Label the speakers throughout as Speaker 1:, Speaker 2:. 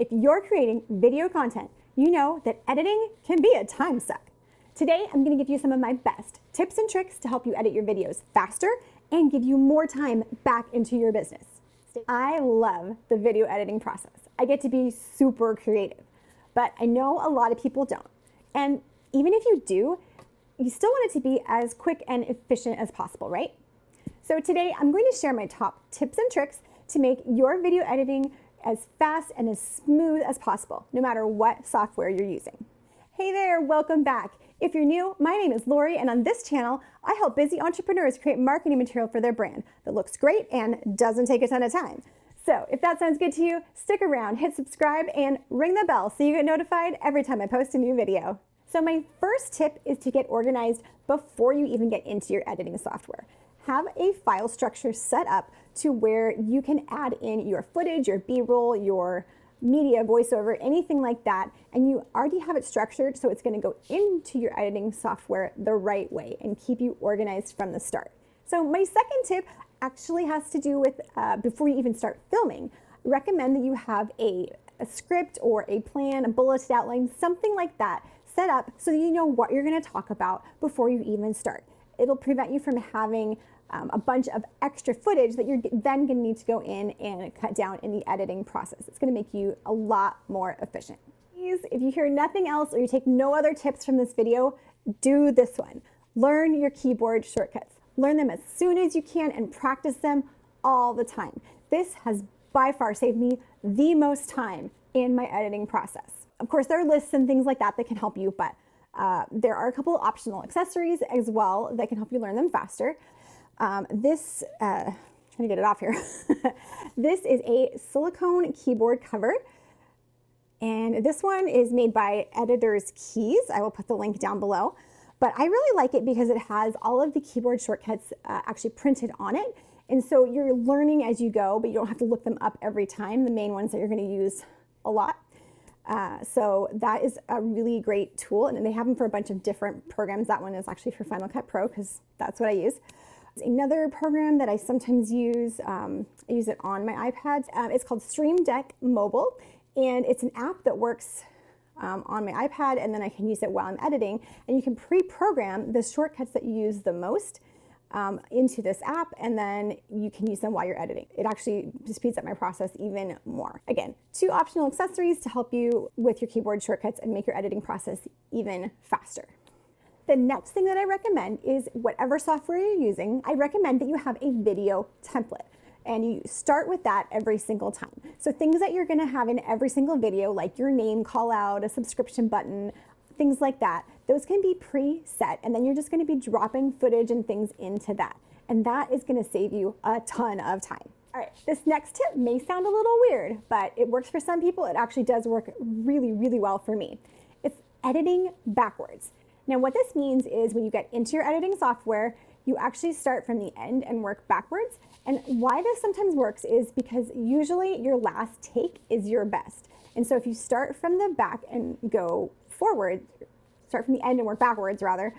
Speaker 1: If you're creating video content, you know that editing can be a time suck. Today, I'm going to give you some of my best tips and tricks to help you edit your videos faster and give you more time back into your business. I love the video editing process. I get to be super creative, but I know a lot of people don't. And even if you do, you still want it to be as quick and efficient as possible, right? So today, I'm going to share my top tips and tricks to make your video editing as fast and as smooth as possible, no matter what software you're using. Hey there, welcome back. If you're new, my name is Lori, and on this channel, I help busy entrepreneurs create marketing material for their brand that looks great and doesn't take a ton of time. So if that sounds good to you, stick around, hit subscribe, and ring the bell so you get notified every time I post a new video. So my first tip is to get organized before you even get into your editing software. Have a file structure set up to where you can add in your footage, your B-roll, your media, voiceover, anything like that, and you already have it structured so it's going to go into your editing software the right way and keep you organized from the start. So my second tip actually has to do with before you even start filming. I recommend that you have a script or a plan, a bulleted outline, something like that set up so that you know what you're going to talk about before you even start. It'll prevent you from having a bunch of extra footage that you're then going to need to go in and cut down in the editing process. It's going to make you a lot more efficient. Please, if you hear nothing else or you take no other tips from this video, do this one. Learn your keyboard shortcuts. Learn them as soon as you can and practice them all the time. This has by far saved me the most time in my editing process. Of course, there are lists and things like that that can help you, but there are a couple of optional accessories as well that can help you learn them faster. Trying to get it off here. This is a silicone keyboard cover, and this one is made by Editor's Keys. I will put the link down below, but I really like it because it has all of the keyboard shortcuts actually printed on it, and so you're learning as you go, but you don't have to look them up every time, the main ones that you're going to use a lot. So that is a really great tool, and they have them for a bunch of different programs. That one is actually for Final Cut Pro because that's what I use. Another program that I sometimes use, I use it on my iPad. It's called Stream Deck Mobile, and it's an app that works on my iPad, and then I can use it while I'm editing. And you can pre-program the shortcuts that you use the most into this app, and then you can use them while you're editing. It actually speeds up my process even more. Again, 2 optional accessories to help you with your keyboard shortcuts and make your editing process even faster. The next thing that I recommend is whatever software you're using, I recommend that you have a video template. And you start with that every single time. So things that you're gonna have in every single video, like your name call out, a subscription button, things like that, those can be preset, and then you're just gonna be dropping footage and things into that. And that is gonna save you a ton of time. All right, this next tip may sound a little weird, but it works for some people. It actually does work really, really well for me. It's editing backwards. Now what this means is when you get into your editing software, you actually start from the end and work backwards. And why this sometimes works is because usually your last take is your best. And so if you start from the back and go forward, start from the end and work backwards rather,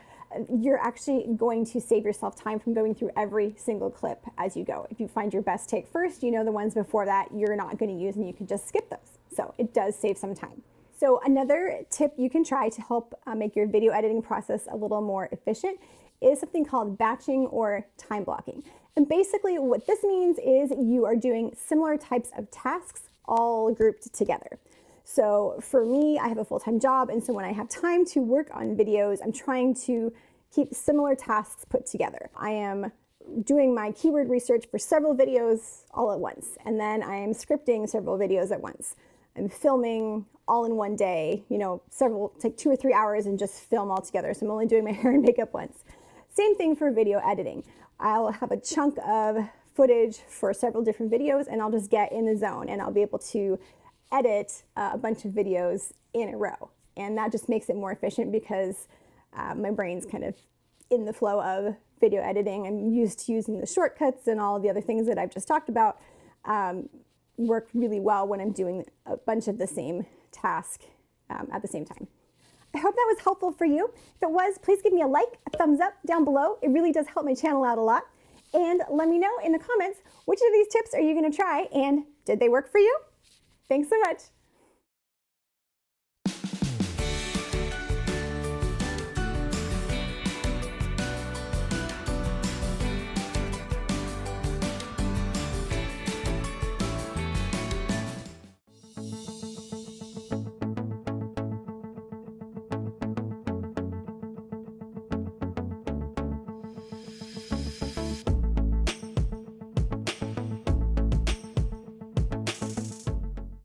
Speaker 1: you're actually going to save yourself time from going through every single clip as you go. If you find your best take first, you know the ones before that you're not going to use and you can just skip those. So it does save some time. So another tip you can try to help make your video editing process a little more efficient is something called batching or time blocking. And basically what this means is you are doing similar types of tasks all grouped together. So for me, I have a full-time job, and so when I have time to work on videos, I'm trying to keep similar tasks put together. I am doing my keyword research for several videos all at once, and then I am scripting several videos at once. I'm filming all in one day, you know, take 2 or 3 hours and just film all together. So I'm only doing my hair and makeup once. Same thing for video editing. I'll have a chunk of footage for several different videos, and I'll just get in the zone and I'll be able to edit a bunch of videos in a row. And that just makes it more efficient because my brain's kind of in the flow of video editing. I'm used to using the shortcuts and all of the other things that I've just talked about. Work really well when I'm doing a bunch of the same task at the same time. I hope that was helpful for you. If it was, please give me a like, a thumbs up down below. It really does help my channel out a lot. And let me know in the comments, which of these tips are you going to try and did they work for you? Thanks so much.